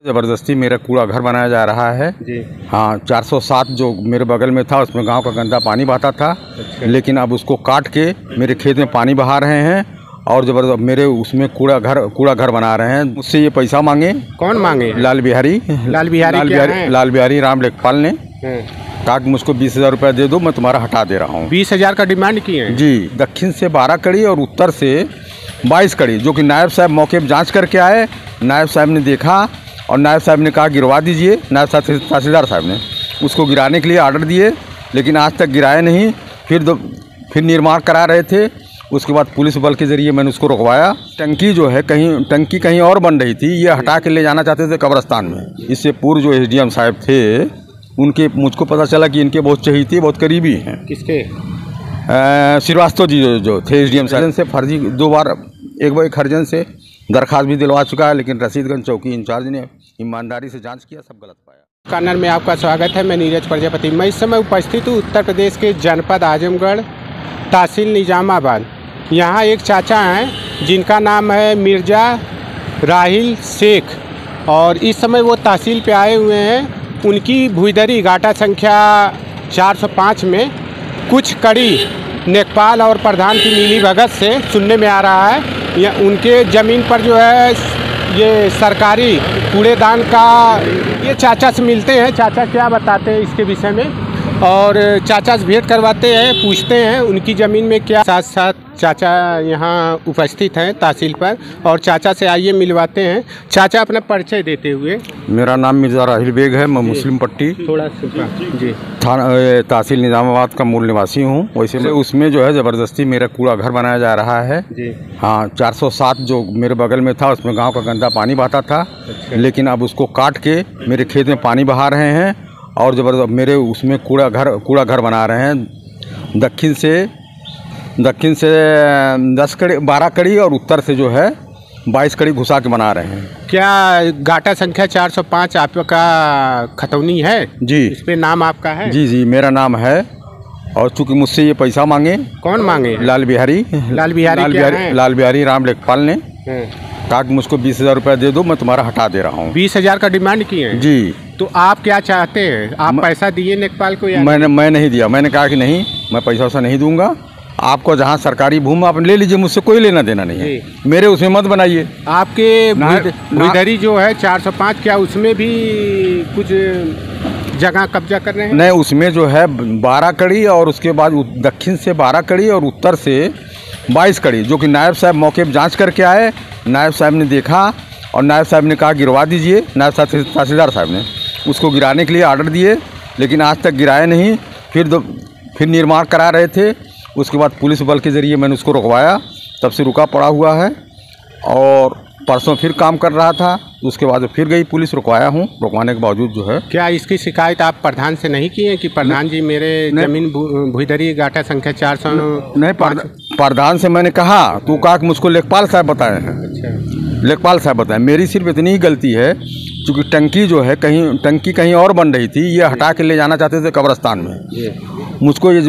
जबरदस्ती मेरा कूड़ा घर बनाया जा रहा है जी। हाँ, 407 जो मेरे बगल में था उसमें गांव का गंदा पानी बहता था। अच्छा। लेकिन अब उसको काट के मेरे खेत में पानी बहा रहे हैं और जबरदस्त मेरे उसमें कूड़ा घर बना रहे हैं। मुझसे ये पैसा मांगे। कौन मांगे? लाल बिहारी राम लेखपाल ने कहा कि मुझको 20,000 रुपया दे दो, मैं तुम्हारा हटा दे रहा हूँ। 20,000 का डिमांड किए हैं जी। दक्षिण से 12 कड़ी और उत्तर से 22 कड़ी, जो कि नायब साहब मौके पर जाँच करके आए। नायब साहब ने देखा और नायब साहब ने कहा गिरवा दीजिए। नायब साहब तहसीलदार साहब ने उसको गिराने के लिए आर्डर दिए, लेकिन आज तक गिराए नहीं। फिर निर्माण करा रहे थे। उसके बाद पुलिस बल के ज़रिए मैंने उसको रुकवाया। टंकी जो है टंकी कहीं और बन रही थी, ये हटा के ले जाना चाहते थे कब्रिस्तान में। इससे पूर्व जो SDM साहब थे मुझको पता चला कि इनके बहुत चहेती, बहुत करीबी हैं। किसके? श्रीवास्तव जी जो थे SDM साहब से फर्जी एक बार हरजन से दरख्वास्त भी दिलवा चुका है, लेकिन रसीदगंज चौकी इंचार्ज ने ईमानदारी से जांच किया, सब गलत पाया। कर्नल में आपका स्वागत है। मैं नीरज प्रजापति। मैं इस समय उपस्थित हूँ उत्तर प्रदेश के जनपद आजमगढ़, तहसील निजामाबाद। यहाँ एक चाचा हैं जिनका नाम है मिर्ज़ा राहिल शेख, और इस समय वो तहसील पे आए हुए हैं। उनकी भुईदरी गाटा संख्या 405 में कुछ कड़ी नेकपाल और प्रधान की मिलीभगत से सुनने में आ रहा है। या उनके ज़मीन पर जो है ये सरकारी कूड़ेदान का, ये चाचा से मिलते हैं। चाचा क्या बताते हैं इसके विषय में, और चाचा से भेंट करवाते हैं, पूछते हैं उनकी ज़मीन में क्या। साथ साथ चाचा यहाँ उपस्थित हैं तहसील पर, और चाचा से आइए मिलवाते हैं। चाचा अपना परिचय देते हुए। मेरा नाम मिर्ज़ा राहिल बेग है, मैं मुस्लिम पट्टी थोड़ा जी थाना तहसील निजामाबाद का मूल निवासी हूँ। वैसे में उसमें जो है ज़बरदस्ती मेरा कूड़ा घर बनाया जा रहा है जी। हाँ, 407 जो मेरे बगल में था उसमें गाँव का गंदा पानी बहता था। अच्छा। लेकिन अब उसको काट के मेरे खेत में पानी बहा रहे हैं और जबरदस्त मेरे उसमें कूड़ा घर बना रहे हैं। दक्षिण से 12 कड़ी और उत्तर से जो है 22 कड़ी घुसा के बना रहे हैं। क्या गाटा संख्या 405 आपका खतौनी है जी? इस पे नाम आपका है? जी, मेरा नाम है। और चूँकि मुझसे ये पैसा मांगे। कौन मांगे? लाल बिहारी राम लेखपाल ने कहा कि मुझको 20,000 रुपया दे दो, मैं तुम्हारा हटा दे रहा हूँ। 20,000 का डिमांड किए हैं जी। तो आप क्या चाहते हैं? आप पैसा दिए नेकपाल को या? मैं नहीं दिया। मैंने कहा कि नहीं, मैं पैसा वैसा नहीं दूंगा। आपको जहाँ सरकारी भूमि आप ले लीजिए, मुझसे कोई लेना देना नहीं है। मेरे उसमें मत बनाइए। आपके भुईदरी जो है 405, क्या उसमें भी कुछ जगह कब्जा कर रहे हैं? नहीं, उसमें जो है 12 कड़ी और उसके बाद दक्षिण से 12 कड़ी और उत्तर से 22 कड़ी, जो कि नायब साहब मौके पर जाँच करके आए। नायब साहब ने देखा और नायब साहब ने कहा गिरवा दीजिए। नायब साहब तहसीलदार साहब ने उसको गिराने के लिए आर्डर दिए, लेकिन आज तक गिराए नहीं। फिर निर्माण करा रहे थे। उसके बाद पुलिस बल के ज़रिए मैंने उसको रुकवाया, तब से रुका पड़ा हुआ है। और परसों फिर काम कर रहा था, उसके बाद फिर गई पुलिस, रुकवाया हूँ। रुकवाने के बावजूद जो है। क्या इसकी शिकायत आप प्रधान से नहीं किए कि प्रधान जी मेरे ज़मीन भुईदरी गाटा संख्या 400? नहीं, प्रधान से मैंने कहा तो कहा कि मुझको लेखपाल साहब बताए हैं। अच्छा। लेखपाल साहब बताए। मेरी सिर्फ इतनी ही गलती है, क्योंकि टंकी जो है टंकी कहीं और बन रही थी, ये हटा के ले जाना चाहते थे कब्रिस्तान में। मुझको ये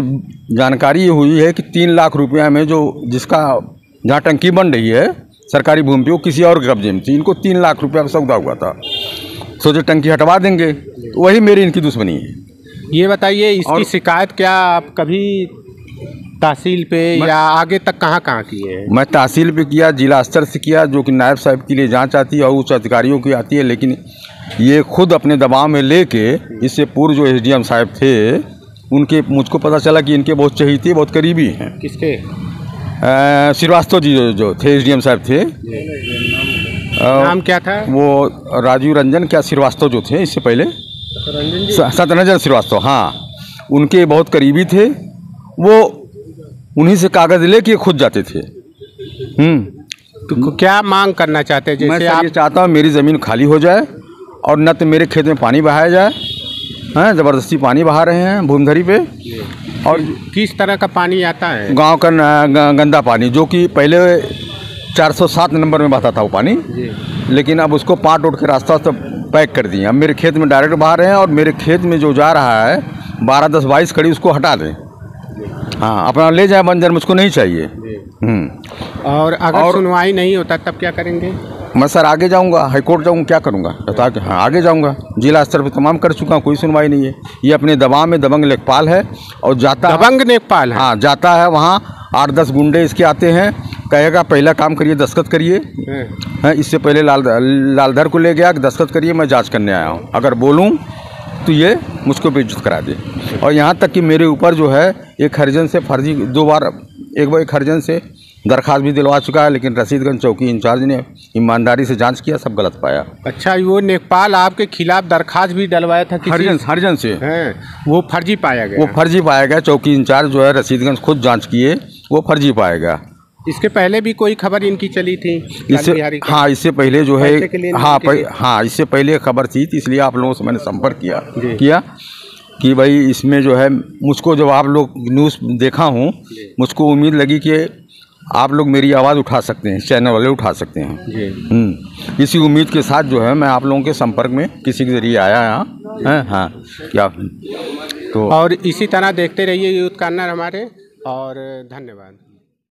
जानकारी ये हुई है कि 3 लाख रुपया में जहाँ टंकी बन रही है सरकारी भूमि पे, वो किसी और के कब्जे में थी। इनको 3 लाख रुपया का सौदा हुआ था, सोचे टंकी हटवा देंगे। तो वही मेरी इनकी दुश्मनी है। ये बताइए, इसकी शिकायत क्या आप कभी तहसील पे या आगे तक कहाँ किए हैं? मैं तहसील पे किया, जिला स्तर से किया, जो कि नायब साहब के लिए जांच आती है और उच्च अधिकारियों की आती है। लेकिन ये खुद अपने दबाव में लेके, इससे पूर्व जो SDM साहब थे मुझको पता चला कि इनके बहुत चहेती, बहुत करीबी हैं। किसके? श्रीवास्तव जी जो थे SDM साहब थे। नाम क्या था? वो राजीव रंजन क्या श्रीवास्तव जो थे, इससे पहले सत्यरंजन श्रीवास्तव। हाँ, उनके बहुत करीबी थे। वो उन्हीं से कागज़ लेके खुद जाते थे। तो क्या मांग करना चाहते हैं? जैसे आप ये चाहता हूँ मेरी ज़मीन खाली हो जाए और न तो मेरे खेत में पानी बहाया जाए। हैं, ज़बरदस्ती पानी बहा रहे हैं भूमधरी पे। और किस तरह का पानी आता है? गांव का गंदा पानी, जो कि पहले 407 नंबर में बहता था वो पानी, लेकिन अब उसको पाट उठ के रास्ता पैक कर दिए। अब मेरे खेत में डायरेक्ट बहा रहे हैं, और मेरे खेत में जो जा रहा है 12, 10, 22 कड़ी, उसको हटा दें। हाँ, अपना ले जाए बंजर, मुझको नहीं चाहिए। और अगर सुनवाई नहीं होता तब क्या करेंगे? मैं सर आगे जाऊंगा, हाईकोर्ट जाऊंगा, क्या करूंगा बता के? हाँ आगे जाऊंगा, जिला स्तर पे तमाम कर चुका हूँ, कोई सुनवाई नहीं है। ये अपने दबाव में दबंग लेखपाल है और जाता दबंग लेखपाल है। हाँ जाता है वहाँ, 8-10 गुंडे इसके आते हैं, कहेगा पहला काम करिए, दस्तखत करिए। हाँ, इससे पहले लालधर को ले गया कि दस्तखत करिए, मैं जांच करने आया हूँ, अगर बोलूँ तो ये मुझको बेइज्जत करा दे। और यहाँ तक कि मेरे ऊपर जो है एक हरिजन से फर्जी 2 बार, एक बार एक हरिजन से दरख्वास्त भी दिलवा चुका है, लेकिन रसीदगंज चौकी इंचार्ज ने ईमानदारी से जांच किया, सब गलत पाया। अच्छा, वो लेखपाल आपके खिलाफ दरख्वास्त भी डलवाया था हरिजन से हैं, वो फर्जी पाया गया? वो फर्जी पाया गया। चौकी इंचार्ज जो है रसीदगंज खुद जांच किए, वो फर्जी पाया गया। इसके पहले भी कोई खबर इनकी चली थी? इससे पहले जो है इससे पहले खबर थी, इसलिए आप लोगों से मैंने संपर्क किया कि भाई इसमें जो है मुझको, जब आप लोग न्यूज़ देखा हूँ, मुझको उम्मीद लगी कि आप लोग मेरी आवाज़ उठा सकते हैं, चैनल वाले उठा सकते हैं। इसी उम्मीद के साथ जो है मैं आप लोगों के संपर्क में किसी के जरिए आया यहाँ। हाँ क्या तो, और इसी तरह देखते रहिए यूथ कॉर्नर हमारे, और धन्यवाद।